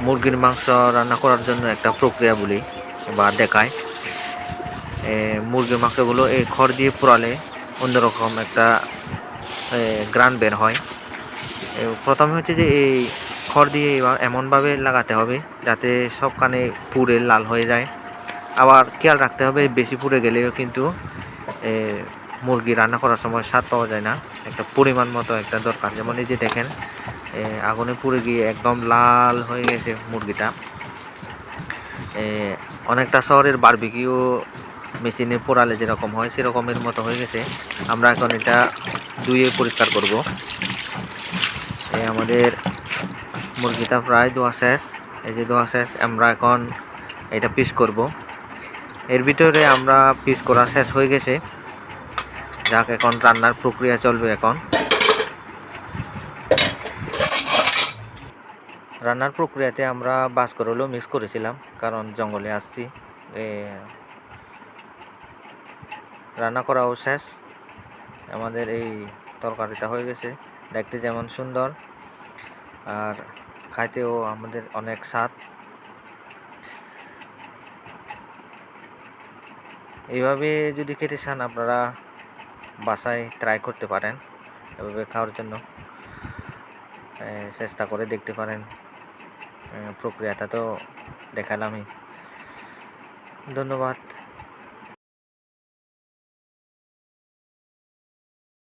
মুরগির মাংস রান্না করার জন্য একটা প্রক্রিয়া বলি বা দেখায়। মুরগির মাংসগুলো এই খড় দিয়ে পোড়ালে অন্যরকম একটা গ্রান বের হয়। প্রথমে হচ্ছে যে এই খড় দিয়ে এমনভাবে লাগাতে হবে যাতে সব কানে পুড়ে লাল হয়ে যায়। আবার খেয়াল রাখতে হবে বেশি পুড়ে গেলেও কিন্তু মুরগি রান্না করার সময় স্বাদ পাওয়া যায় না। একটা পরিমাণ মতো একটা দরকার। যেমন এই যে দেখেন আগুনে পুড়ে গিয়ে একদম লাল হয়ে গেছে মুরগিটা। অনেকটা শহরের বারবিকিউ মেশিনে পোড়ালে যেরকম হয় সেরকমের মতো হয়ে গেছে। আমরা এখন এটা ধুয়ে পরিষ্কার করব। আমাদের মুরগিটা প্রায় ধোয়া শেষ। এই যে ধোয়া শেষ, আমরা এখন এটা পিস করব। এর ভিতরে আমরা পিস করা শেষ হয়ে গেছে। যাক, এখন রান্নার প্রক্রিয়া চলবে। এখন রান্নার প্রক্রিয়াতে আমরা বাস্কর হলেও মিক্স করেছিলাম, কারণ জঙ্গলে আসছি। রান্না করাও শেষ। আমাদের এই তরকারিটা হয়ে গেছে, দেখতে যেমন সুন্দর আর খাইতেও আমাদের অনেক স্বাদ। এইভাবে যদি খেতে চান আপনারা বাসায় ট্রাই করতে পারেন, এভাবে খাওয়ার জন্য চেষ্টা করে দেখতে পারেন। প্রক্রিয়াটা তো দেখালামই। ধন্যবাদ।